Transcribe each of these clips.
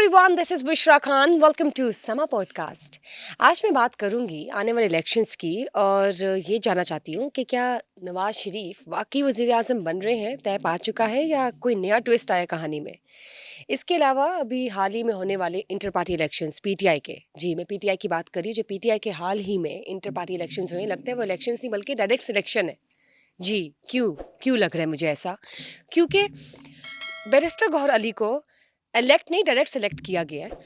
Everyone, this is Bushra Khan. Welcome to Samaa podcast. आज मैं बात करूंगी आने वाले इलेक्शंस की और ये जानना चाहती हूँ कि क्या नवाज शरीफ वाकई वजीर आजम बन रहे हैं, तय पा चुका है या कोई नया ट्विस्ट आया कहानी में। इसके अलावा अभी हाल ही में होने वाले इंटर पार्टी इलेक्शंस पीटीआई के, जी मैं पीटीआई की बात कर रही हूँ, जो पीटीआई के हाल ही में इंटर पार्टी इलेक्शंस हुए, लगता है वो इलेक्शंस नहीं बल्कि डायरेक्ट सिलेक्शन है। जी क्यों क्यों लग रहा है मुझे ऐसा? क्योंकि बैरिस्टर गौहर अली को इलेक्ट नहीं, डायरेक्ट सेलेक्ट किया गया है।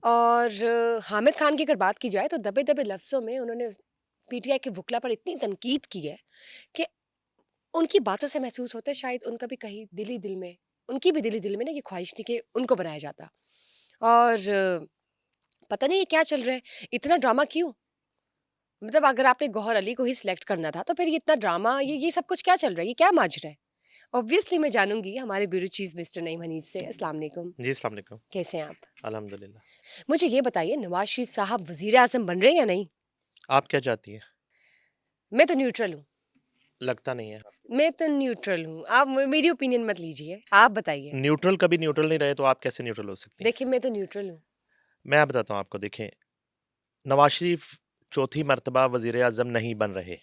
और हामिद खान की अगर बात की जाए तो दबे दबे लफ्ज़ों में उन्होंने पीटीआई के वकला पर इतनी तनकीद की है कि उनकी बातों से महसूस होता है शायद उनका भी कहीं दिली दिल में, उनकी भी दिली दिल में ना ये ख्वाहिश थी कि उनको बनाया जाता। और पता नहीं ये क्या चल रहा है, इतना ड्रामा क्यों? मतलब अगर आपने गौहर अली को ही सिलेक्ट करना था तो फिर ये इतना ड्रामा, ये सब कुछ क्या चल रहा है, ये क्या माजरा है? ऑब्वियसली मैं जानूंगी हमारे bureau chief mister Naeem Hanif से। अस्सलाम वालेकुम। जी, अस्सलाम वालेकुम। कैसे हैं आप? अल्हम्दुलिल्लाह। मुझे ये बताइए, नवाज शरीफ साहब वजीर आजम बन रहे हैं या नहीं? आप क्या चाहती हैं? मैं तो न्यूट्रल हूँ। लगता नहीं है। मैं तो न्यूट्रल हूँ, आप मेरी ओपिनियन मत लीजिए, आप बताइए। न्यूट्रल कभी न्यूट्रल नहीं रहे तो आप कैसे न्यूट्रल हो सकती हैं? देखिए मैं तो न्यूट्रल हूँ। मैं बताता हूँ आपको, देखें, नवाज शरीफ चौथी मरतबा वज़ीर आज़म नहीं बन रहे।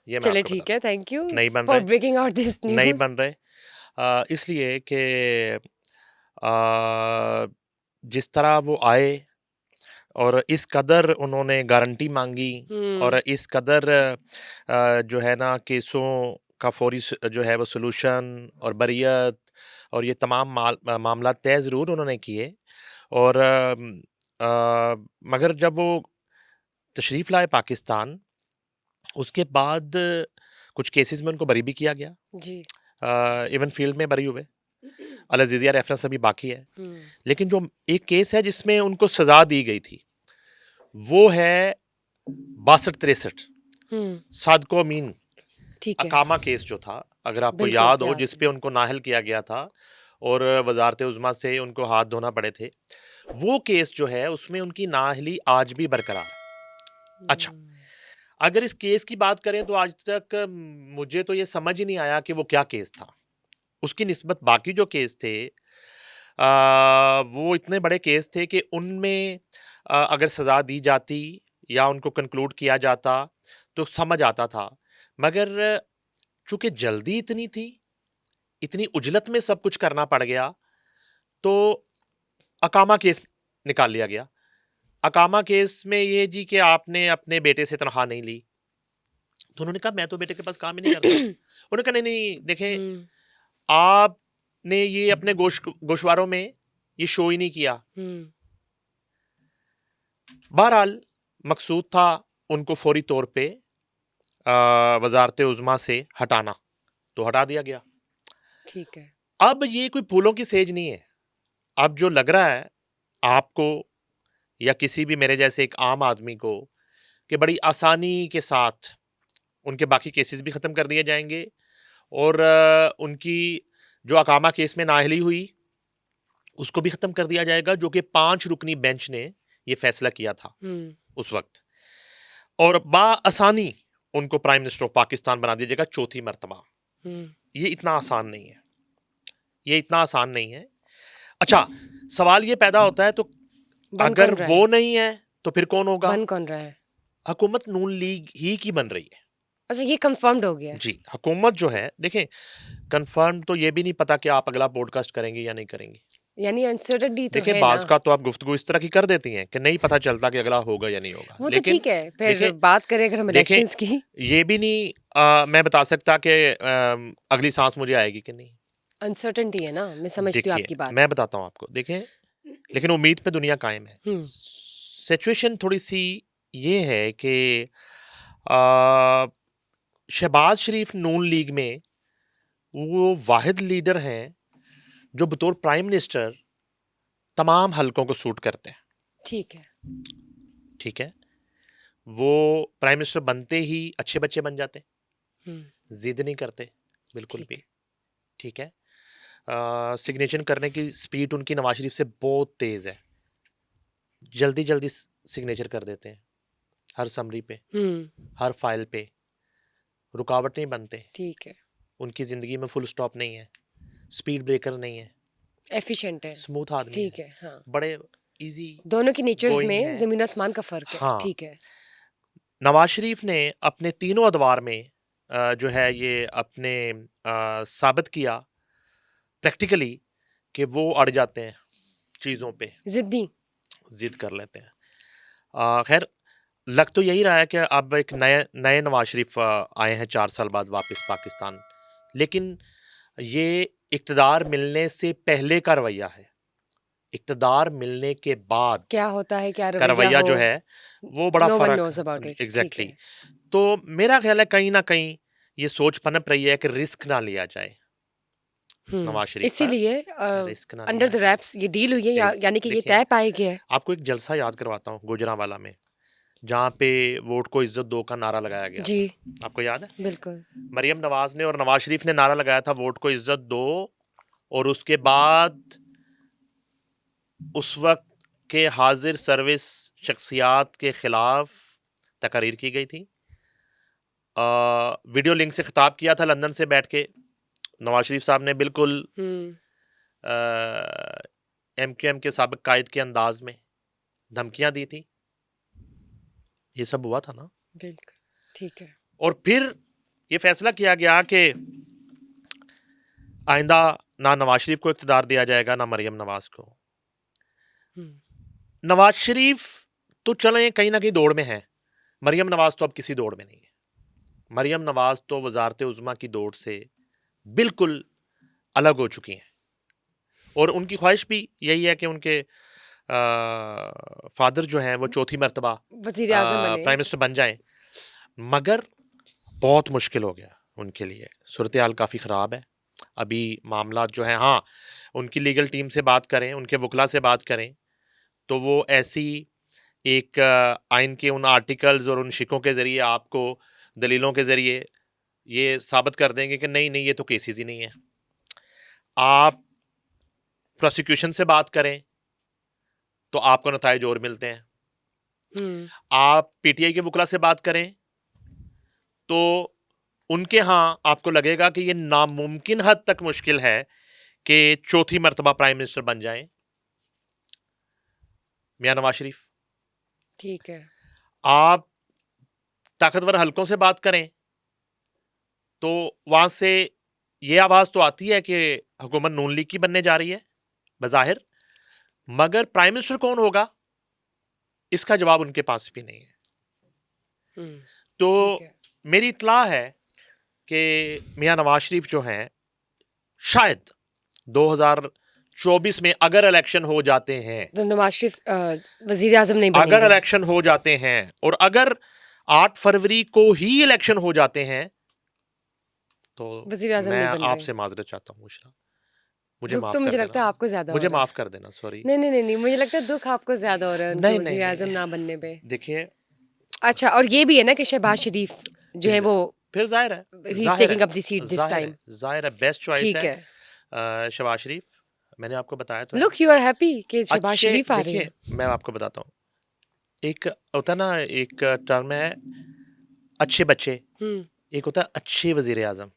ये मैं चले आपको ठीक है, बताता थैंक यू हूँ। नहीं बन फॉर रहे, ब्रेकिंग आउट दिस नहीं न्यूज़। बन रहे। इसलिए कि अ, जिस तरह वो आए और इस कदर उन्होंने गारंटी माँगी और इस कदर जो है ना केसों का फौरी जो है वो सॉल्यूशन और बरियत और ये तमाम मामला तय ज़रूर उन्होंने किए। और मगर जब वो तशरीफ़ लाए पाकिस्तान, उसके बाद कुछ केसेस में उनको बरी भी किया गया। जी। इवन फील्ड में बरी हुए। अल अज़ीज़िया रेफरेंस अभी बाकी है। हम्म। लेकिन जो एक केस है जिसमें उनको सज़ा दी गई थी, वो है 62-63 हम्म। सादको अमीन ठीक है। अकामा केस जो था, अगर आपको बिल्कुल याद हो, याद जिस है। पे उनको नाअहल किया गया था और वज़ारत उज़्मा से उनको हाथ धोना पड़े थे। वो केस जो है उसमें उनकी नाअहली आज भी बरकरार है। अच्छा, हम्म। अगर इस केस की बात करें तो आज तक मुझे तो ये समझ ही नहीं आया कि वो क्या केस था। उसकी निस्बत बाकी जो केस थे वो इतने बड़े केस थे कि उनमें अगर सज़ा दी जाती या उनको कंक्लूड किया जाता तो समझ आता था। मगर चूँकि जल्दी इतनी थी, इतनी उजलत में सब कुछ करना पड़ गया, तो अकामा केस निकाल लिया गया। अकामा केस में ये जी कि आपने अपने बेटे से तनख्वाह नहीं ली। तो उन्होंने कहा मैं तो बेटे के पास काम ही नहीं करता। उन्होंने कहा नहीं, नहीं, देखें, हम्म। आपने ये अपने गोशवारों में ये शो ही नहीं किया। हम्म। बहरहाल मकसूद था उनको फौरी तौर पे वज़ारत उज़्मा से हटाना, तो हटा दिया गया। ठीक है। अब ये कोई फूलों की सेज नहीं है। अब जो लग रहा है आपको या किसी भी मेरे जैसे एक आम आदमी को कि बड़ी आसानी के साथ उनके बाकी केसेस भी ख़त्म कर दिए जाएंगे और उनकी जो अकामा केस में नाअहली हुई उसको भी ख़त्म कर दिया जाएगा, जो कि 5 रुकनी बेंच ने ये फैसला किया था हम्म। उस वक्त। और बाआसानी उनको प्राइम मिनिस्टर ऑफ पाकिस्तान बना दिया जाएगा चौथी मरतबा। हम्म। ये इतना आसान नहीं है, ये इतना आसान नहीं है। अच्छा, सवाल ये पैदा होता है, तो बन अगर कौन रहा वो है? नहीं है तो फिर कौन होगा? बन कौन रहा है? हुकूमत नून लीग ही की बन रही है। अच्छा, ये कंफर्म्ड हो गया है? जी, हुकूमत जो है, देखें, कंफर्म तो ये भी नहीं पता कि आप अगला पॉडकास्ट करेंगे या नहीं करेंगे। यानी अनसर्टेनिटी तो देखें, है ना। बाज़ का तो आप गुफ्तगू इस तरह की कर देती हैं कि नहीं पता चलता कि अगला होगा या नहीं होगा। वो तो लेकिन ठीक है, फिर देखें, बात करें अगर हम देखें, इलेक्शंस की। ये भी नहीं मैं बता सकता कि अगली सांस मुझे आएगी कि नहीं। अनसर्टेनिटी है ना, मैं समझती हूँ देखिए, आपकी बात। मैं बताता हूँ आपको, देखें, लेकिन उम्मीद पे दुनिया कायम है। हम्म। सिचुएशन थोड़ी सी ये है कि अ, शहबाज शरीफ नून लीग में वो वाहिद लीडर हैं जो बतौर प्राइम मिनिस्टर तमाम हलकों को सूट करते हैं। ठीक है। ठीक है, वो प्राइम मिनिस्टर बनते ही अच्छे बच्चे बन जाते हैं, हम्म। जिद नहीं करते बिल्कुल ठीक भी। है। ठीक है, सिग्नेचर करने की स्पीड उनकी नवाज शरीफ से बहुत तेज है, जल्दी जल्दी सिग्नेचर कर देते हैं हर समरी पे, हम्म। हर फाइल पे, रुकावट नहीं बनते। ठीक है। उनकी ज़िंदगी में फुल स्टॉप नहीं है, स्पीड ब्रेकर नहीं है। एफिशिएंट है। स्मूथ आदमी ठीक है, है, हाँ। बड़े इजी दोनों की नेचर्स गोइंग में है। ज़मीन आसमान का फ़र्क है। हाँ, ठीक है। नवाज शरीफ ने अपने तीनों अदवार में जो है ये अपने साबित किया प्रैक्टिकली कि वो अड़ जाते हैं चीज़ों पे, ज़िद्दी। जिद कर लेते हैं। खैर, लग तो यही रहा है कि अब एक नए नए नवाज शरीफ आए हैं 4 साल बाद वापस पाकिस्तान, लेकिन ये इक़्तिदार मिलने से पहले का रवैया है। इक़्तिदार मिलने के बाद क्या होता है, क्या का रवैया रवैया हो, जो है वो बड़ा नो वन फ़र्क नोज़ अबाउट इट। ठीक एग्ज़ैक्टली। है। तो मेरा ख़्याल है कहीं न कहीं ये सोच पनप रही है कि रिस्क ना लिया जाए नवाज शरीफ पर, इसीलिए रिस्क ना अंडर लिया द जाए। रैप्स ये डील हुई है, यानी कि ये देखिए, तय पाया गया है। आपको एक जलसा याद करवाता हूँ गुजरांवाला में, जहाँ पे वोट को इज्जत दो का नारा लगाया गया जी, था। आपको याद है? बिल्कुल। मरियम नवाज ने और नवाज शरीफ ने नारा लगाया था वोट को इज्जत दो, और उसके बाद उस वक्त के हाजिर सर्विस शख्सियात के खिलाफ तकरीर की गई थी। वीडियो लिंक से खिताब किया था लंदन से बैठ के नवाज शरीफ साहब ने, बिल्कुल MQM के साबिक कायद के अंदाज में धमकियां दी थी। ये सब हुआ था ना। बिल्कुल, ठीक है। और फिर ये फैसला किया गया कि आइंदा ना नवाज शरीफ को इख्तियार दिया जाएगा ना मरियम नवाज को। नवाज शरीफ तो चलें कहीं ना कहीं दौड़ में है, मरियम नवाज तो अब किसी दौड़ में नहीं है। मरियम नवाज तो वजारत उज़्मा की दौड़ से बिल्कुल अलग हो चुकी हैं, और उनकी ख्वाहिश भी यही है कि उनके फादर जो हैं वो चौथी मरतबा वज़ीर आज़म बने। प्राइम मिनिस्टर बन जाएं, मगर बहुत मुश्किल हो गया उनके लिए। सूरत हाल काफ़ी ख़राब है अभी। मामला जो है, हाँ, उनकी लीगल टीम से बात करें, उनके वकला से बात करें, तो वो ऐसी एक आइन के उन आर्टिकल्स और उन शिकों के ज़रिए आपको दलीलों के ज़रिए ये साबित कर देंगे कि नहीं नहीं ये तो केसेस ही नहीं है। आप प्रोसिक्यूशन से बात करें तो आपको नताइज और मिलते हैं। आप PTI के वकला से बात करें तो उनके यहाँ आपको लगेगा कि ये नामुमकिन हद तक मुश्किल है कि चौथी मरतबा प्राइम मिनिस्टर बन जाएं मियां नवाज शरीफ। ठीक है। आप ताकतवर हलकों से बात करें तो वहां से ये आवाज तो आती है कि हुकूमत नून लीग की बनने जा रही है बज़ाहिर, मगर प्राइम मिनिस्टर कौन होगा इसका जवाब उनके पास भी नहीं है। तो मेरी इत्तला है कि मियां नवाज शरीफ जो हैं शायद 2024 में अगर इलेक्शन हो जाते हैं, तो नवाज शरीफ वज़ीर आज़म नहीं बनेंगे। अगर इलेक्शन हो जाते हैं और अगर 8 फरवरी को ही इलेक्शन हो जाते हैं तो वज़ीर आज़म मैं नहीं बन रहे। आपसे माजरत चाहता हूँ मुशरा, मुझे दुख माफ तो कर मुझे लगता है देना, आपको ज़्यादा हो मुझे रहा है। माफ कर देना, सॉरी। नहीं, मुझे लगता है दुख आपको ज़्यादा हो रहा है उनके नहीं नहीं वज़ीर आज़म नहीं, ना बनने पे। देखिए अच्छा, और ये भी है ना कि शहबाज शरीफ जो है फिर वो फिर जाहिर है, ही इज़ जाहिर टेकिंग है, अप द सीट दिस जाहिर टाइम। है, जाहिर है, बेस्ट चॉइस ठीक है है। शहबाज शरीफ। मैंने आपको बताया तो है। लुक यू आर हैप्पी कि शहबाज अच्छे, शरीफ आ रहे देखिए हैं। मैं आपको बताता हूँ, एक होता है ना, एक टर्म है अच्छे बच्चे, एक होता है अच्छे वजीर आजम।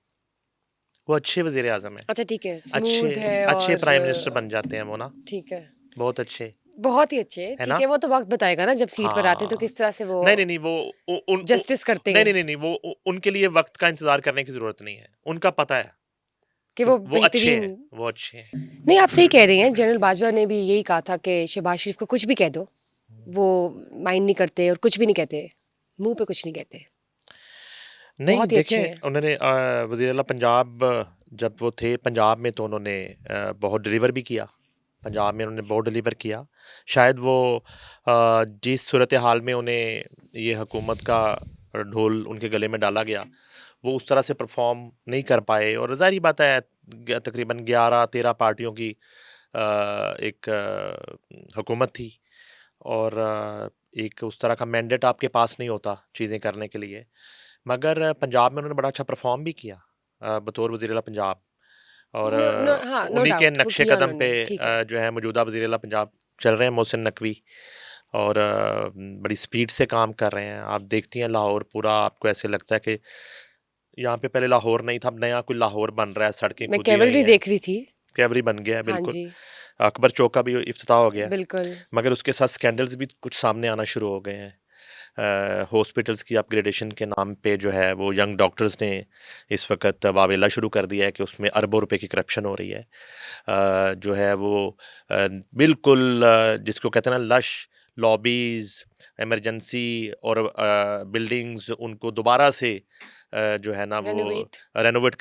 वो अच्छे वजीर आजम है, अच्छा, ठीक है, अच्छे स्मूथ है अच्छे और प्राइम मिनिस्टर बन जाते हैं वो ना, ठीक है, बहुत अच्छे, बहुत ही अच्छे। है ठीक ना। है, वो तो वक्त बताएगा ना जब सीट पर आते हैं तो हाँ, किस तरह से वो नहीं नहीं नहीं, वो जस्टिस करते नहीं हैं नहीं नहीं नहीं, वो उनके लिए वक्त का इंतजार करने की जरूरत नहीं है, उनका पता है कि कि वो वो अच्छे बेहतरीन। हैं, वो अच्छे हैं। नहीं, आप सही कह रहे हैं। जनरल बाजवा ने भी यही कहा था कि शहबाज शरीफ को कुछ भी कह दो, वो माइंड नहीं करते और कुछ भी नहीं कहते, मुंह पे कुछ नहीं कहते। नहीं बहुत ही अच्छे देखें, हैं। उन्होंने वज़ीर आला पंजाब जब वो थे पंजाब में तो उन्होंने बहुत डिलीवर भी किया, पंजाब में उन्होंने बहुत डिलीवर किया। शायद वो जिस सूरत हाल में उन्हें ये हुकूमत का ढोल उनके गले में डाला गया, वो उस तरह से परफॉर्म नहीं कर पाए, और ज़ाहिर बात है तकरीबन 11-13 पार्टियों की एक हुकूमत थी, और एक उस तरह का मैंडेट आपके पास नहीं होता चीज़ें करने के लिए। मगर पंजाब में उन्होंने बड़ा अच्छा परफॉर्म भी किया बतौर वज़ीर आला पंजाब, और हाँ, नो उन्हीं के डाउट वो नक्शे किया कदम पे उन्होंने। ठीक है। जो है मौजूदा वज़ीर आला पंजाब चल रहे हैं मोहसिन नकवी, और बड़ी स्पीड से काम कर रहे हैं। आप देखती हैं लाहौर पूरा, आपको ऐसे लगता है कि यहाँ पे पहले लाहौर नहीं था, अब नया कोई लाहौर बन रहा है, सड़कें मैं खुदी हुई कैवलरी हैं। देख रही थी कैवरी बन गया है हाँ बिल्कुल। जी, अकबर चौक का भी इफ्तिताह हो गया है। बिल्कुल। मगर उसके साथ स्कैंडल्स भी कुछ सामने आना शुरू हो गए हैं। हॉस्पिटल्स की अपग्रेडेशन के नाम पे जो है वो यंग डॉक्टर्स ने इस वक्त वावेला शुरू कर दिया है कि उसमें अरबों रुपए की करप्शन हो रही है। जो है वो बिल्कुल जिसको कहते हैं ना लश लॉबीज इमरजेंसी और बिल्डिंग्स उनको दोबारा से जो है ना वो रेनोवेट रेनोवेट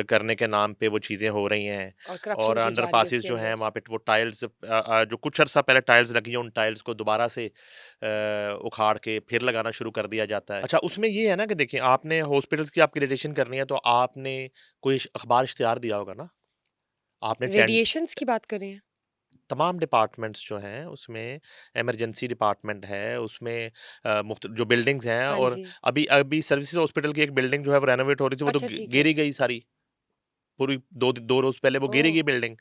करने के नाम पे वो चीज़ें हो रही हैं। और करप्शन और की जा रही है अंडरपासेस उसके जो हैं अंदर। वहाँ पे वो टाइल्स जो कुछ अर्सा पहले टाइल्स लगी हैं उन टाइल्स को दोबारा से उखाड़ के फिर लगाना शुरू कर दिया जाता है। अच्छा उसमें ये है ना कि देखिए आपने हॉस्पिटल्स की अपग्रेडेशन करनी है तो आपने कोई अखबार इश्तिहार दिया होगा ना, आपने टेंट रेडिएशंस की बात करें? तमाम डिपार्टमेंट्स जो हैं उसमें इमरजेंसी डिपार्टमेंट है उसमें जो बिल्डिंग्स हैं हाँ और जी। अभी अभी सर्विसेज हॉस्पिटल की एक बिल्डिंग जो है वो रेनोवेट हो रही थी वो तो अच्छा ठीक है। गिरी गई सारी पूरी दो रोज पहले वो गिरी ओह! गई बिल्डिंग।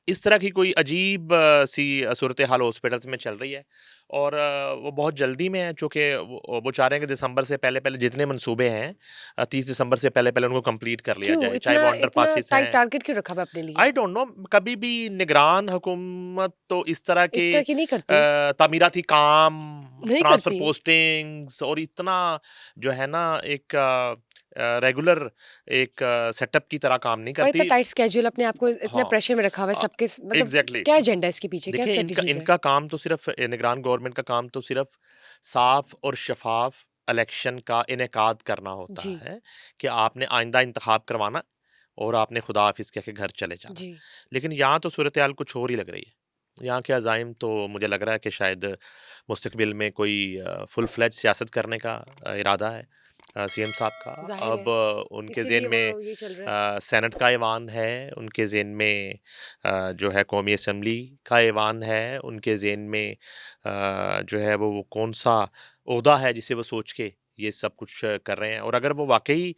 इस तरह की कोई अजीब सी सूरत हाल हॉस्पिटल्स में चल रही है और वो बहुत जल्दी में है चूँकि वो चाह रहे हैं कि दिसंबर से पहले-पहले जितने मंसूबे हैं 30 दिसंबर से पहले-पहले उनको कंप्लीट कर लिया क्यों जाए, चाहे इतना वो इतना अंडरपासेस टाइट हैं। टारगेट क्यों रखा हुआ है अपने लिए? आई डोंट नो कभी भी निगरान हुकूमत तो इस तरह के इस तरह की नहीं करती, तामीराती काम, नहीं ट्रांसफर करती। पोस्टिंग्स और इतना जो है ना एक रेगुलर एक सेटअप की तरह काम नहीं और इतना करती। टाइट स्केड्यूल अपने आप को इतना हाँ, प्रेशर में रखा हुआ है सबके मतलब एग्ज़ैक्टली। क्या एजेंडा है इसके पीछे? क्या देखिए इनका स्ट्रैटेजीज़ है? इनका काम तो सिर्फ़ निगरान गवर्नमेंट का काम तो सिर्फ़ साफ़ और शफ़ाफ़ इलेक्शन का इनेकाद करना होता जी, है कि आपने आइंदा इंतख़ाब करवाना और आपने खुदा हाफ़िज़ कह के घर चले जाना। जी। लेकिन यहाँ तो सूरत हाल कुछ और ही लग रही है। यहाँ के अज़ाइम तो मुझे लग रहा है कि शायद मुस्तक़बिल में कोई फुल फ्लेज सियासत करने का इरादा है सीएम साहब का। ज़ाहिर अब है, उनके ज़हन इसीलिए वो में ये चल रहा है। सेनेट का ऐवान है, उनके ज़हन में जो है कौमी असम्बली का ऐवान है, उनके ज़हन में जो है वो कौन-सा ओहदा है जिसे वो सोच के ये सब कुछ कर रहे हैं और अगर वो वाक़ई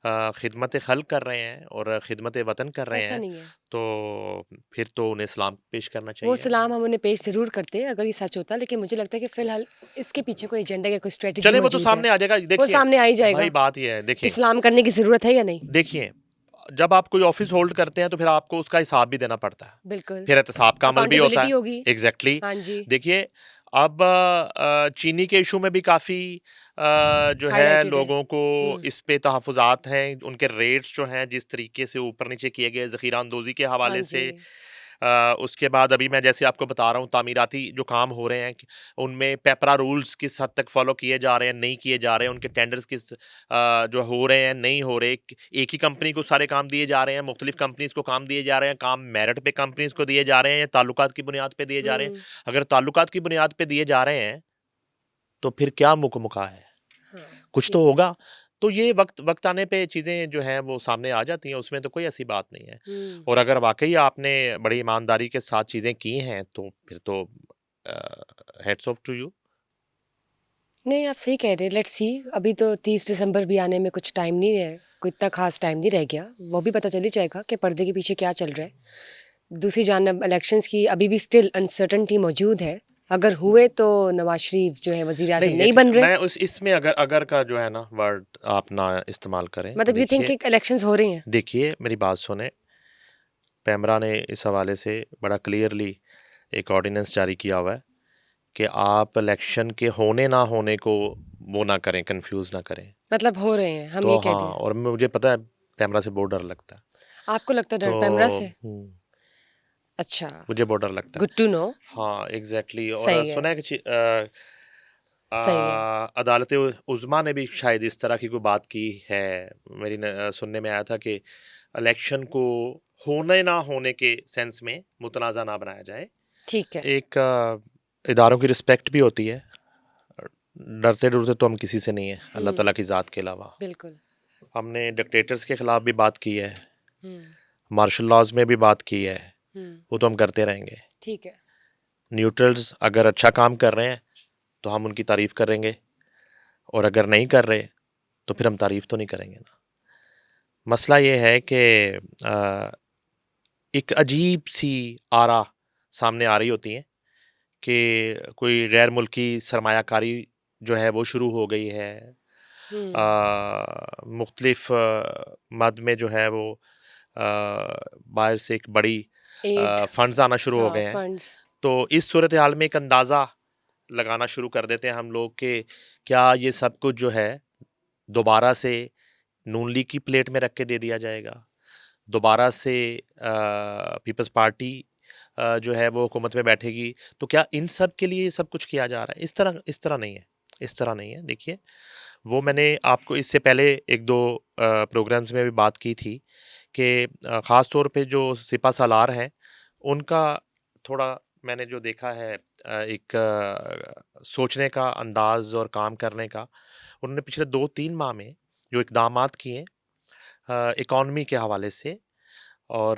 ख़िदमत खल्क़ कर रहे हैं और ख़िदमत वतन कर रहे ऐसा हैं, नहीं है। तो फिर तो उन्हें सलाम पेश करना वो चाहिए। सलाम हम उन्हें पेश ज़रूर करते हैं अगर ये सच होता, लेकिन मुझे लगता है कि फ़िलहाल इसके पीछे कोई एजेंडा या कोई स्ट्रैटेजी चलें वो तो मौजूद है। सामने आ जाएगा। वो देखिए, सामने आ ही भाई जाएगा बात ये है कि देखिए सलाम करने की ज़रूरत है या नहीं। देखिए, जब आप कोई ऑफ़िस होल्ड करते हैं तो फिर आपको उसका हिसाब भी देना पड़ता है। बिल्कुल, फिर एहतसाब का अमल भी होता अकाउंटेबिलिटी है। होगी। एग्ज़ैक्टली। हाँ जी, देखिए, अब चीनी के इश्यू में भी काफ़ी जो है हाइलाइटेड है। लोगों को हुँ, इस पे तहफ़्फ़ुज़ात हैं, उनके रेट्स जो हैं जिस तरीके से ऊपर-नीचे किए गए ज़ख़ीरा अंदोज़ी के हाँ हवाले जी। से उसके बाद अभी मैं जैसे आपको बता रहा हूँ तामीराती जो काम हो रहे हैं कि उनमें पेपरा रूल्स किस हद तक फ़ॉलो किए जा रहे हैं, नहीं किए जा रहे हैं, उनके टेंडर्स जो हो रहे हैं, नहीं हो रहे। एक ही कंपनी को सारे काम दिए जा रहे हैं, मुख्तलिफ कंपनीज़ को काम दिए जा रहे हैं, काम मेरिट पे कंपनीज़ को दिए जा रहे हैं या ताल्लुकात की बुनियाद पे दिए जा रहे हैं। हुँ, अगर ताल्लुकात की बुनियाद पे दिए जा रहे हैं, तो फिर क्या मुकमुका है? हाँ, कुछ तो ठीक है। होगा। तो ये वक़्त वक़्त आने पे चीज़ें जो हैं वो सामने आ जाती हैं, उसमें तो कोई ऐसी बात नहीं है। हुँ। और अगर वाक़ई आपने बड़ी ईमानदारी के साथ चीज़ें की हैं, तो फिर तो हैट्स ऑफ टू यू। नहीं, आप सही कह रहे हैं, लेट्स सी। अभी तो 30 दिसंबर भी आने में कुछ टाइम नहीं है, कोई इतना ख़ास टाइम नहीं रह गया। वो भी पता चल ही जाएगा कि पर्दे के पीछे क्या चल रहा है। दूसरी जानब इलेक्शंस की अभी भी स्टिल अनसर्टेनिटी मौजूद है। अगर हुए तो नवाज़ शरीफ जो है वज़ीर-ए-आज़म नहीं नहीं देखिए, बन रहे। मैं उस इसमें अगर अगर का जो है ना वर्ड आप ना इस्तेमाल करें। मतलब यू थिंक देखिए कि इलेक्शंस हो रही हैं? देखिए, मेरी बात सुनें, पैमरा ने इस हवाले से बड़ा क्लियरली एक ऑर्डिनेंस जारी किया हुआ है कि आप इलेक्शन के होने ना होने को वो ना करें, कन्फ्यूज़ ना करें। मतलब हो रहे हैं, हम तो ये कह हाँ, दें। और मुझे पता है पैमरा से बहुत डर लगता है। आपको लगता है तो डर पैमरा से? अच्छा, मुझे बहुत डर लगता है। Good to know. हाँ, एग्ज़ैक्टली। और सही है, सुना है कि सही है। अदालत उज़्मा ने भी शायद इस तरह की कोई बात की है। सुनने में आया था कि इलेक्शन को होने ना होने के सेंस में मुतनाज़ा ना बनाया जाए। ठीक है, एक इदारों की रिस्पेक्ट भी होती है। डरते-डरते तो हम किसी से नहीं हैं, अल्लाह हुँ, ताला की ज़ात के अलावा। बिल्कुल। हमने डिक्टेटर्स के खिलाफ भी बात की है, हुँ, मार्शल लॉज़ में भी बात की है, हुँ, वो तो हम करते रहेंगे। ठीक है। न्यूट्रल्स अगर अच्छा काम कर रहे हैं, तो हम उनकी तारीफ़ करेंगे और अगर नहीं कर रहे, तो फिर हम तारीफ़ तो नहीं करेंगे ना। मसला ये है कि अ, एक अजीब-सी आरा सामने आ रही होती हैं कि कोई गैर मुल्की सरमायाकारी जो है वो शुरू हो गई है। हुँ, मुख्तलिफ मद में जो है वो बाहर से एक बड़ी एड फंड्स आना शुरू हो हाँ गए हैं। फंड्स तो इस सूरत हाल में एक अंदाज़ा लगाना शुरू कर देते हैं हम लोग कि क्या ये सब कुछ जो है दोबारा से नून लीग की प्लेट में रख के दे दिया जाएगा, दोबारा से पीपल्स पार्टी जो है वो हुकूमत में बैठेगी। तो क्या इन सब के लिए ये सब कुछ किया जा रहा है? इस तरह नहीं है, इस तरह नहीं है। देखिए, वो मैंने आपको इससे पहले एक दो प्रोग्राम्स में भी बात की थी कि ख़ास तौर पे जो सिपा सालार हैं उनका थोड़ा मैंने जो देखा है एक सोचने का अंदाज और काम करने का, उन्होंने पिछले 2-3 माह में जो इकदामात किए इकॉनमी के हवाले से, और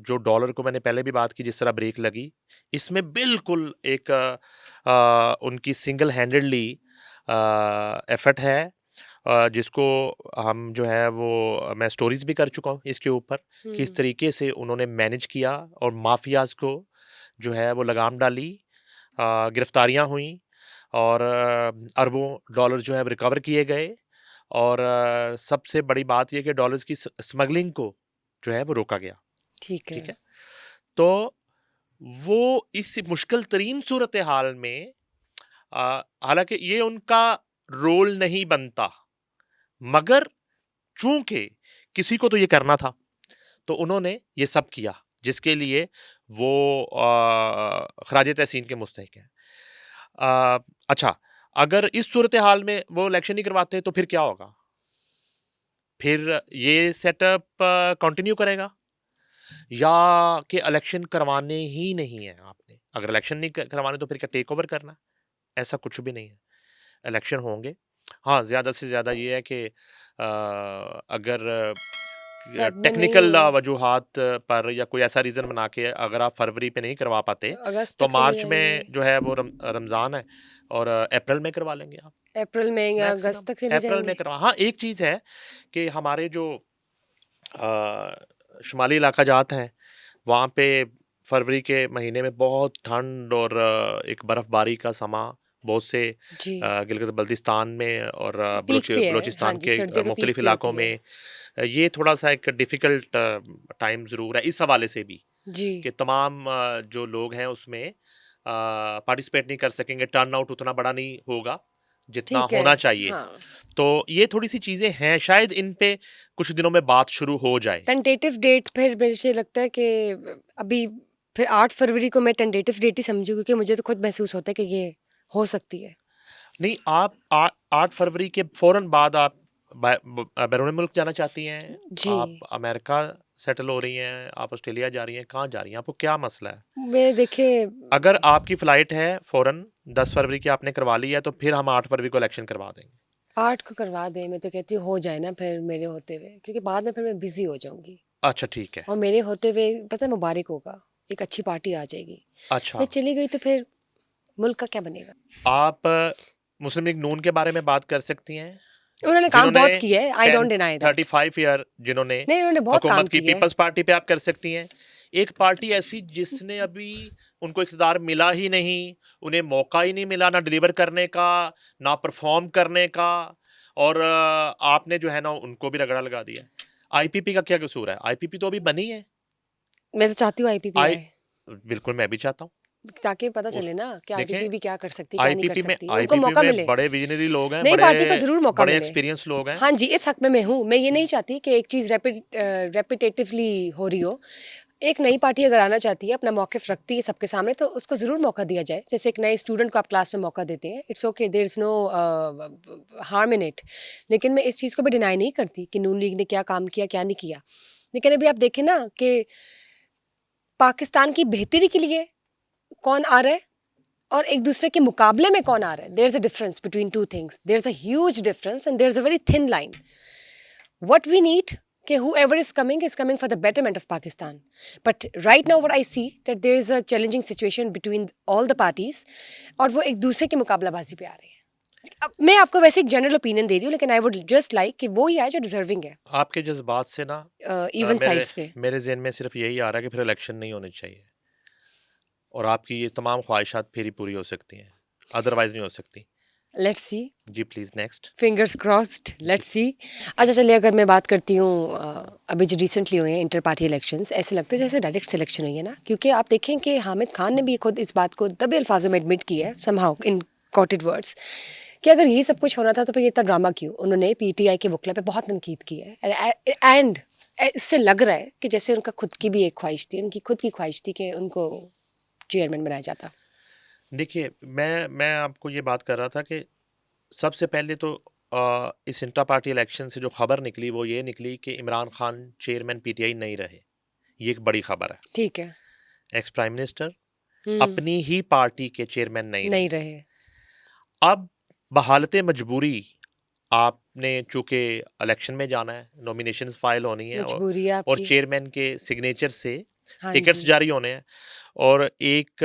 जो डॉलर को मैंने पहले भी बात की जिस तरह ब्रेक लगी, इसमें बिल्कुल एक उनकी सिंगल हैंडेडली एफर्ट है, जिसको हम जो है वो मैं स्टोरीज भी कर चुका हूँ इसके ऊपर, किस तरीके से उन्होंने मैनेज किया और माफियाज को जो है वो लगाम डाली, गिरफ्तारियां हुई और अरबों डॉलर जो है रिकवर किए गए, और सबसे बड़ी बात यह कि डॉलर्स की स्मगलिंग को जो है वो रोका गया। ठीक ठीक है। है, तो वो इस मुश्किल तरीन सूरत हाल में हालांकि ये उनका रोल नहीं बनता, मगर चूंकि किसी को तो ये करना था, तो उन्होंने ये सब किया जिसके लिए वो खराज तहसीन के मुस्तहिक हैं। अच्छा, अगर इस सूरत हाल में वो इलेक्शन नहीं करवाते तो फिर क्या होगा? फिर ये सेटअप कंटिन्यू करेगा या कि इलेक्शन करवाने ही नहीं है आपने? अगर इलेक्शन नहीं करवाने तो फिर क्या टेक ओवर करना? ऐसा कुछ भी नहीं है। इलेक्शन होंगे। हाँ, ज़्यादा से ज़्यादा ये है कि अगर फेब में नहीं टेक्निकल होंगे वजूहात पर या कोई ऐसा रीज़न बना के अगर आप फरवरी पे नहीं करवा पाते, तो अगस्त तो तक चले मार्च जाएंगे, में जो है वो रमज़ान है और अप्रैल में करवा लेंगे आप। अप्रैल में या मैक्सिमम अगस्त तक चले अप्रैल में जाएंगे। करवा। हाँ, एक चीज़ है कि हमारे जो शुमाली इलाका जात हैं, वहाँ पे फरवरी के महीने में बहुत ठंड और एक बर्फ़बारी का समा बहुत से जी गिलगित बल्तिस्तान में और पीक पे है, हाँ बलूचिस्तान जी के सर्दियाँ तो पीक मुख्तलिफ पे इलाकों होती है। में ये थोड़ा-सा एक डिफ़िकल्ट टाइम ज़रूर है इस हवाले से भी, जी कि तमाम जो लोग हैं उसमें पार्टिसिपेट नहीं कर सकेंगे, टर्न आउट उतना बड़ा नहीं होगा, जितना ठीक है। होना चाहिए। हाँ तो ये थोड़ी-सी चीज़ें हैं, शायद इन पे कुछ दिनों में बात शुरू हो जाए। टेंटेटिव डेट फिर मेरे से लगता है कि अभी फिर 8 फरवरी को मैं टेंटेटिव डेट ही समझू, क्योंकि मुझे तो खुद महसूस होता है कि ये हो सकती है। नहीं, आप 8 फरवरी के फ़ौरन बाद आप बैरून मुल्क जाना चाहती हैं? जी आप अमेरिका सेटल हो रही हैं? आप ऑस्ट्रेलिया जा रही हैं? कहाँ जा रही हैं? आपको क्या मसला है? मैं देखिए अगर आपकी फ़्लाइट है फ़ौरन 10 फरवरी की आपने करवा ली है, तो फिर हम 8 फरवरी को इलेक्शन करवा देंगे। 8 को करवा दें, मैं तो कहती हूँ हो जाए ना फिर मेरे होते हुए, क्योंकि बाद में फिर मैं बिजी हो जाऊंगी अच्छा, ठीक है। और मेरे होते हुए पता है मुबारक होगा, एक अच्छी पार्टी आ जाएगी। अच्छा, मैं चली गई तो फिर मुल्क का क्या बनेगा? आप मुस्लिम लीग नून के बारे में बात कर सकती हैं, उन्होंने काम जिन्होंने बहुत किया है, आई 10 डोंट डिनाई दैट। 35 ईयर जिन्होंने नहीं उन्होंने बहुत काम हुकूमत की। किया है। पीपल्स पार्टी पे आप कर सकती हैं। एक पार्टी ऐसी जिसने अभी उनको इक़्तिदार मिला ही नहीं, उन्हें मौका ही नहीं मिला ना डिलीवर करने का, ना परफ़ॉर्म करने का, और आपने जो है ना उनको भी रगड़ा लगा दिया। आईपीपी का क्या कसूर है? आईपीपी तो अभी बनी है। मैं तो चाहती हूँ आईपीपी आई आए, बिल्कुल मैं भी चाहता हूँ। ताकि पता उस चले ना कि देखें, आईपीपी भी क्या कर सकती है क्या नहीं कर सकती, उनको आईपीपी मौका में मिले, बड़े विज़नरी लोग हैं, नई बड़े पार्टी को ज़रूर मौका बड़े मिले। एक्सपीरियंस लोग हैं। हाँ जी, इस हक में मैं हूँ। मैं ये नहीं चाहती कि एक चीज़ रेपिटेटिवली हो रही हो। एक नई पार्टी अगर आना चाहती है, अपना मौक़िफ़ रखती है सबके सामने, तो उसको ज़रूर मौका दिया जाए। जैसे एक नए स्टूडेंट को आप क्लास में मौका देते हैं, it's okay, there is no harm in it. लेकिन मैं इस चीज़ को भी डिनाई नहीं करती कि नून लीग ने क्या काम किया, क्या नहीं किया। लेकिन अभी आप देखें ना कि पाकिस्तान की बेहतरी के लिए कौन आ रहा है और एक दूसरे के मुकाबले में कौन आ रहा है। There is a difference between two things, there is a huge difference and there is a very thin line. What we need कि whoever is coming for the betterment of Pakistan. But right now what I see that there is a challenging situation between all the parties और वो एक दूसरे की मुकाबलाबाजी पे आ रहे हैं। अब मैं आपको वैसे एक जनरल ओपिनियन दे रही हूँ, लेकिन आई वुड जस्ट लाइक कि वो ही आए जो डिजर्विंग है आपके जज़्बात से ना इवन मेरे साइड्स पे। मेरे ज़हन में सिर्फ़ यही आ रहा है कि फिर इलेक्शन नहीं होने चाहिए और आपकी ये तमाम ख्वाहिशात फिर ही पूरी हो सकती हैं, अदरवाइज़ नहीं हो सकती। लेट्स सी, जी please next. Fingers crossed, let's see. अच्छा चलिए, अगर मैं बात करती हूँ अभी जो रिसेंटली हुए हैं इंटर पार्टी इलेक्शंस, ऐसे लगता है जैसे डायरेक्ट सिलेक्शन हुई है ना, क्योंकि आप देखें कि हामिद खान ने भी खुद इस बात को दबे अल्फाजों में एडमिट किया है समहाउ इन कोटेड वर्ड्स, कि अगर ये सब कुछ होना था तो फिर ये इतना ड्रामा क्यों। उन्होंने पीटीआई के वकला पे बहुत तनकीद की है, एंड इससे लग रहा है कि जैसे उनका खुद की भी एक ख्वाहिश थी, उनकी खुद की ख्वाहिश थी कि उनको चेयरमैन बनाया जाता। देखिए, मैं आपको ये बात कर रहा था कि सबसे पहले तो इस इंटर पार्टी इलेक्शन से जो खबर निकली वो ये निकली कि इमरान खान चेयरमैन पीटीआई नहीं रहे। ये एक बड़ी खबर है। ठीक है। एक्स प्राइम मिनिस्टर हम्म। अपनी ही पार्टी के चेयरमैन नहीं नहीं रहे। रहे। अब बहालत मजबूरी आपने चूंकि इलेक्शन में जाना है, नॉमिनेशंस फाइल होनी है, मजबूरी है और आपकी। चेयरमैन के सिग्नेचर से हाँ टिकट्स जी। जारी होने हैं, और एक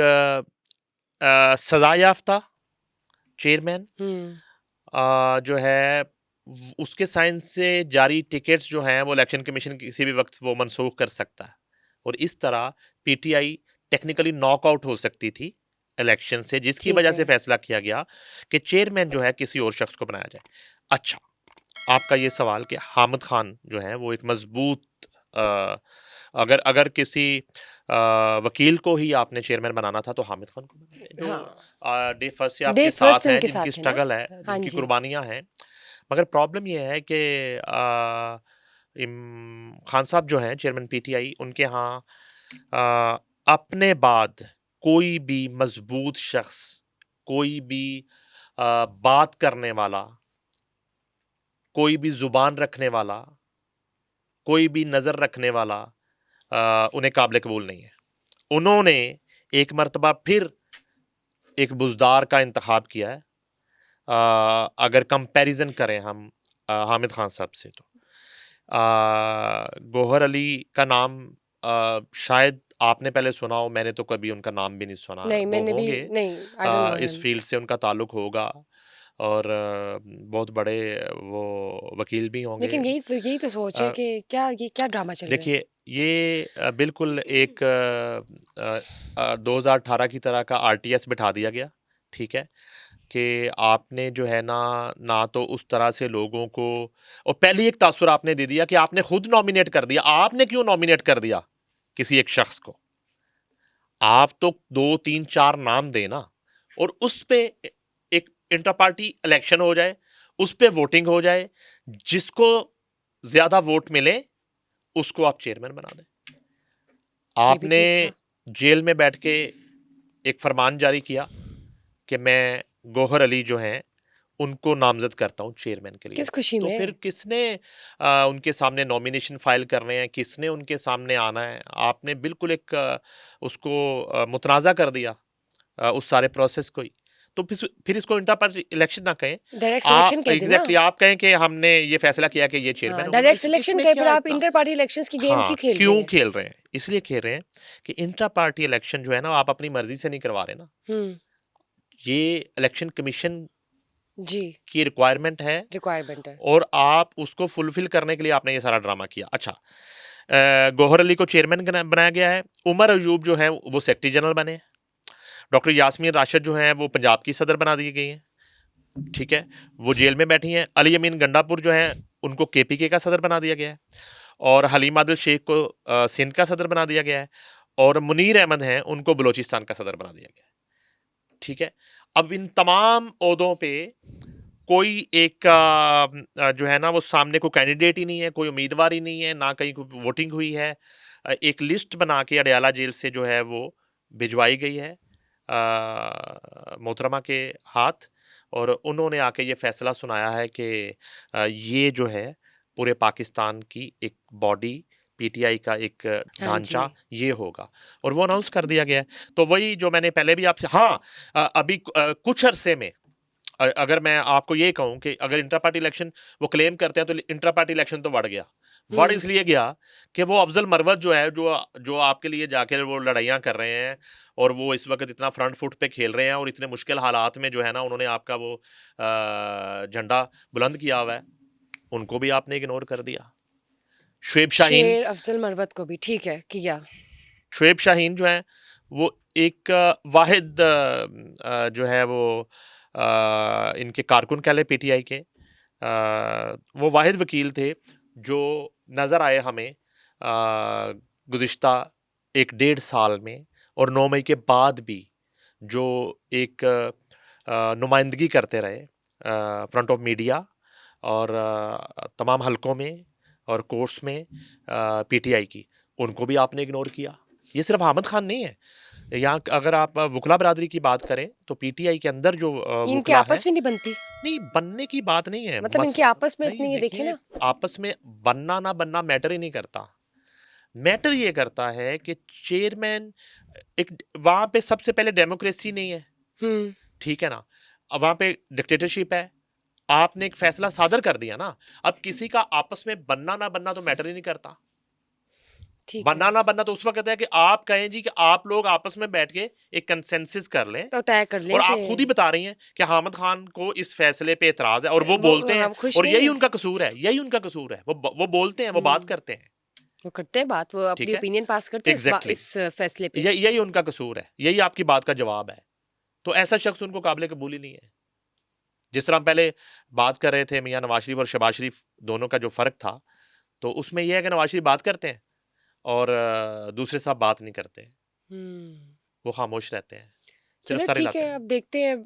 सजा याफ्ता चेयरमैन हम्म। जो है उसके साइन से जारी टिकट्स जो हैं वो इलेक्शन कमीशन किसी भी वक्त वो मनसूख कर सकता है, और इस तरह पीटीआई टेक्निकली नॉकआउट हो सकती थी इलेक्शन से, जिसकी ठीक वजह है। से फैसला किया गया कि चेयरमैन जो है किसी और शख्स को बनाया जाए। अच्छा, आपका ये सवाल कि हामिद खान जो है वो एक मजबूत अ, अगर अगर किसी वकील को ही आपने चेयरमैन बनाना था तो हामिद खान को बनाइए, जो हाँ, डे फर्स्ट से डे आपके फर्स्ट साथ से हैं, उनके जिनकी साथ है ना। स्ट्रगल है, हाँ जिनकी जी। कुर्बानियां हैं। मगर प्रॉब्लम ये है कि खान साहब जो हैं चेयरमैन पीटीआई, उनके यहाँ अपने बाद कोई भी मजबूत शख्स, कोई भी बात करने वाला, कोई भी जुबान रखने वाला, कोई भी नजर रखने वाला उन्हें काबिल कबूल नहीं है। उन्होंने एक मर्तबा फिर एक बुजदार का इंतखाब किया है। अगर कंपैरिजन करें हम हामिद खान साहब से, तो गौहर अली का नाम शायद आपने पहले सुना हो, मैंने तो कभी उनका नाम भी नहीं सुना। नहीं, वो मैंने भी होंगे, नहीं, आई डोंट नो इस हिम। फील्ड से उनका ताल्लुक होगा, और बहुत बड़े वो वकील भी होंगे। लेकिन यही तो सोच है अ, कि ये क्या ड्रामा चल रहा है। देखिए, ये बिल्कुल एक 2018 की तरह का आरटीएस बिठा दिया गया, ठीक है, कि आपने जो है ना, ना तो उस तरह से लोगों को, और पहले एक तासुर आपने दे दिया कि आपने खुद नॉमिनेट कर दिया। आपने क्यों नॉमिनेट कर दिया किसी एक शख्स को? आप तो 2 3 4 नाम देना, और उस पे एक इंटर पार्टी इलेक्शन हो जाए, उस पे वोटिंग हो जाए, जिसको ज्यादा वोट मिले उसको आप चेयरमैन बना दें। ये भी आपने ठीक था। जेल में बैठ के एक फरमान जारी किया कि मैं गौहर अली जो हैं उनको नामजद करता हूँ चेयरमैन के लिए। किस खुशी तो फिर में। किसने उनके सामने नॉमिनेशन फाइल करने हैं, किसने उनके सामने आना है? आपने बिल्कुल एक उसको मुतनाज़ा कर दिया, उस सारे प्रोसेस को ही। तो फिर इसको इंटर पार्टी इलेक्शन ना कहें, डायरेक्ट आप सिलेक्शन कह देना। एग्जैक्टली आप कहें कि हमने ये फैसला किया कि ये चेयरमैन हाँ, होगा। डायरेक्ट इस सिलेक्शन इसमें कहे, फिर क्या आप इतना? इंटर पार्टी इलेक्शंस की गेम हाँ, क्यों खेल रहे क्यों हैं। खेल रहे हैं? इसलिए खेल रहे हैं कि इंटर पार्टी इलेक्शन जो है ना, आप अपनी मर्जी से नहीं करवा रहे ना। हम्म। ये इलेक्शन कमीशन जी। की रिक्वायरमेंट है, रिक्वायरमेंट है। और आप उसको फुलफिल करने के लिए आपने ये सारा ड्रामा किया। अच्छा, गौहर अली को चेयरमैन बनाया गया है। उमर अयूब जो है वो सेक्रेटरी जनरल बने। डॉक्टर यास्मीन राशिद जो है वो पंजाब की सदर बना दी गई हैं, ठीक है, वो जेल में बैठी हैं। अली अमीन गंडापुर जो है उनको केपीके का सदर बना दिया गया है, और हलीम आदिल शेख को सिंध का सदर बना दिया गया है, और मुनीर अहमद हैं उनको बलोचिस्तान का सदर बना दिया गया है, ठीक है। अब इन तमाम ओहदों पे कोई एक जो है ना वो सामने कोई कैंडिडेट ही नहीं है, कोई उम्मीदवार ही नहीं है, ना कहीं कोई वोटिंग हुई है। एक लिस्ट बना के अडयाला जेल से जो है वो भिजवाई गई है मोहतरमा के हाथ, और उन्होंने आके ये फैसला सुनाया है कि ये जो है पूरे पाकिस्तान की एक बॉडी, पीटीआई का एक हाँ जी। ढांचा ये होगा, और वो अनाउंस कर दिया गया है। तो वही जो मैंने पहले भी आपसे, हाँ, अभी कुछ अरसे में अगर मैं आपको ये कहूं कि अगर इंटर पार्टी इलेक्शन वो क्लेम करते हैं, तो इंटर पार्टी इलेक्शन तो बढ़ गया। बढ़ हम्म। इसलिए गया कि वो अफजल मरवत जो है, जो जो आपके लिए जाके वो लड़ाइयाँ कर रहे हैं, और वो इस वक्त इतना फ्रंट फुट पे खेल रहे हैं, और इतने मुश्किल हालात में जो है ना उन्होंने आपका वो झंडा बुलंद किया हुआ है, उनको भी आपने इग्नोर कर दिया। शुएब शाहीन, शेर अफजल मरवत को भी ठीक है किया। शुएब शाहीन जो है वो एक वाहिद जो है वो इनके कारकुन कह लें पीटीआई के, वो वाहिद वकील थे जो नज़र आए हमें गुज़िश्ता 1 डेढ़ साल में, और 9 मई के बाद भी जो एक नुमाइंदगी करते रहे फ्रंट ऑफ मीडिया और तमाम हलकों में और कोर्ट्स में पीटीआई की, उनको भी आपने इग्नोर किया। ये सिर्फ अहमद खान नहीं है, यहाँ अगर आप वकला बरादरी की बात करें तो पीटीआई के अंदर जो इनके वकला है, आपस में नहीं बनती, नहीं बनने की बात नहीं है, मतलब इनके आपस में इतनी, ये देखिए देखिए ना। आपस में बनना ना बनना मैटर ही नहीं करता। मैटर ये करता है कि चेयरमैन एक, वहां पे सबसे पहले डेमोक्रेसी नहीं है, हम्म, ठीक है ना, अब वहां पे डिक्टेटरशिप है, आपने एक फैसला सादर कर दिया ना, अब किसी का आपस में बनना ना बनना तो मैटर ही नहीं करता। ठीक है, बनना ना बनना तो उस वक्त है कि आप कहें जी कि आप लोग आपस में बैठ के एक कंसेंसस कर लें, तो तय कर लें और कि आप खुद ही बता रही हैं कि हामिद खान को इस फैसले पे एतराज है, और वो बोलते हैं, हम खुश और नहीं यही है। उनका कसूर है, यही उनका कसूर है, वो बोलते हैं, वो बात करते हैं, वो करते हैं बात, वो अपनी ठीक है, ओपिनियन पास करते हैं एग्जैक्टली, इस फैसले पे। यही उनका कसूर है, यही आपकी बात का जवाब है। तो ऐसा शख्स उनको काबिल कबूल ही नहीं है। जिस तरह हम पहले बात कर रहे थे मियां नवाज शरीफ और शहबाज शरीफ दोनों का जो फर्क था, तो उसमें यह है कि नवाज शरीफ बात करते हैं और दूसरे साहब बात नहीं करते, हम्म, वो खामोश रहते हैं, सिर्फ चलो सर ठीक हिलाते है, हैं। अब देखते हैं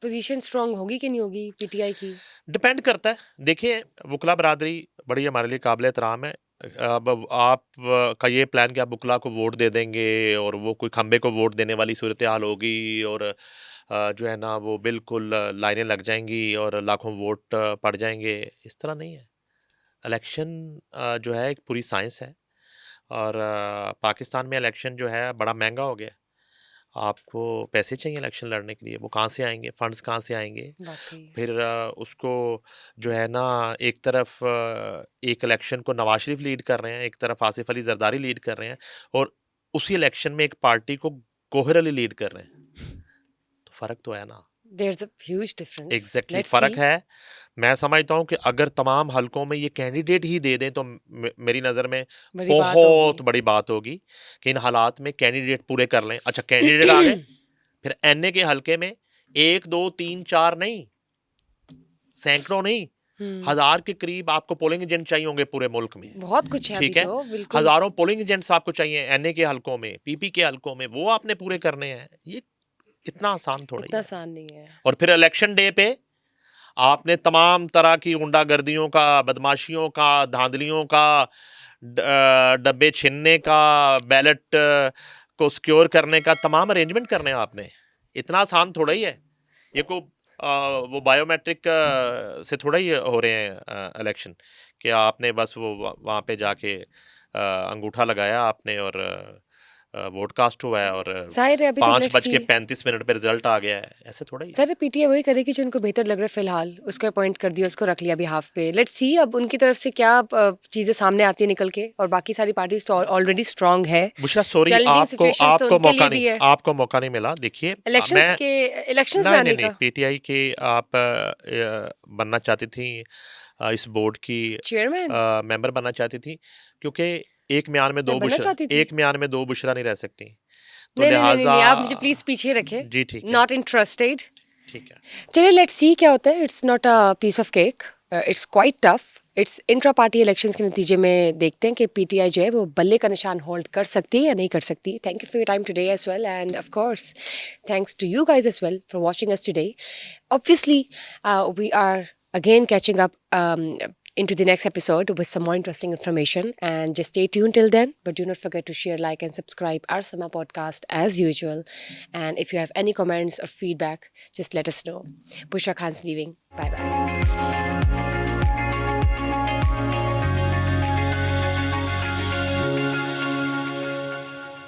पोजीशन स्ट्रांग होगी कि नहीं होगी पीटीआई की। डिपेंड करता है, देखिए वकला बरादरी बड़ी हमारे लिए काबिल एहतराम है। अब आप का ये प्लान कि आप वकला को वोट दे देंगे और वो कोई खंबे को वोट देने वाली सूरत हाल होगी, और जो है ना वो बिल्कुल लाइनें लग जाएंगी और लाखों वोट पड़ जाएंगे, इस तरह नहीं है। इलेक्शन जो है एक पूरी साइंस है, और पाकिस्तान में इलेक्शन जो है बड़ा महंगा हो गया। आपको पैसे चाहिए इलेक्शन लड़ने के लिए, वो कहाँ से आएंगे, फंड्स कहाँ से आएंगे? वाकई फिर उसको जो है ना, एक तरफ एक इलेक्शन को नवाज शरीफ लीड कर रहे हैं, एक तरफ आसिफ अली जरदारी लीड कर रहे हैं, और उसी इलेक्शन में एक पार्टी को गोहर अली लीड कर रहे हैं, तो फर्क तो है ना। There is a huge difference, exactly let's फर्क सी। है। मैं समझता हूँ कि अगर तमाम हलकों में ये कैंडिडेट ही दे दें तो मेरी नज़र में बड़ी बात होगी। बहुत बड़ी बात होगी कि इन हालात में कैंडिडेट पूरे कर लें। अच्छा कैंडिडेट आ गए, फिर एनए के हलके में 1 2 3 4 नहीं, सैकड़ों नहीं, हम्म, 1000 के करीब आपको पोलिंग एजेंट चाहिए होंगे पूरे मुल्क में, बहुत कुछ है अभी ठीक है, तो, बिल्कुल। हजारों पोलिंग एजेंट्स आपको चाहिए एनए के हलकों में, पीपी के हलकों में, वो आपने पूरे करने हैं। ये इतना आसान थोड़ा ही इतना है। आसान नहीं है। और फिर इलेक्शन डे पे आपने तमाम तरह की गुंडागर्दियों का, बदमाशियों का, धांधलियों का, डब्बे छीनने का, बैलेट को सिक्योर करने का तमाम अरेंजमेंट करने हैं आपने। इतना आसान थोड़ा ही है ये को, वो बायोमेट्रिक से थोड़ा ही हो रहे हैं इलेक्शन, कि आपने बस वो वहाँ पे जाके अंगूठा लगाया आपने और वोट कास्ट हुआ है, और जाहिर है अभी तो पाँच लेट्स बज सी। के 35 मिनट पे रिजल्ट आ गया है, ऐसे थोड़ा ही है। सर पीटीआई वही करेगी जो उनको बेहतर लग रहा है फिलहाल, उसको अपॉइंट कर दिया, उसको रख लिया अभी हाफ पे। लेट्स सी अब उनकी तरफ से क्या चीजें सामने आती है निकल के, और बाकी सारी पार्टीज तो ऑलरेडी स्ट्रांग है। बुशरा सॉरी, चैलेंजिंग आपको सिचुएशंस तो आपको उनके लिए मौका नहीं, भी है आपको मौका नहीं मिला। देखिए इलेक्शंस मैं, के, इलेक्शंस में नहीं नहीं आने नहीं, का। पीटीआई के आप बनना चाहती थी, इस बोर्ड की चेयरमैन मेंबर बनना चाहती थी, क्योंकि एक म्यान में मैं दो बनना बुशरा, चाहती थी। एक म्यान में दो बुशरा नहीं रह सकती, तो नहीं नहीं नहीं नहीं लिहाजा नहीं, आप मुझे प्लीज पीछे रखें। जी ठीक है, नॉट इंटरेस्टेड। ठीक है। चलिए लेट्स सी क्या होता है। It's not a piece of cake, it's quite tough. It's intra party elections के नतीजे में देखते हैं कि पीटीआई जो है वो बल्ले का निशान होल्ड कर सकती है या नहीं कर सकती। Thank you for your time today as well, and of course thanks to you guys as well for watching us today. Obviously, we are again catching up into the next episode with some more interesting information. And just stay tuned till then. But do not forget to share, like, and subscribe our Sama podcast as usual. And if you have any comments or feedback, just let us know. Bushra Khan's leaving. Bye bye.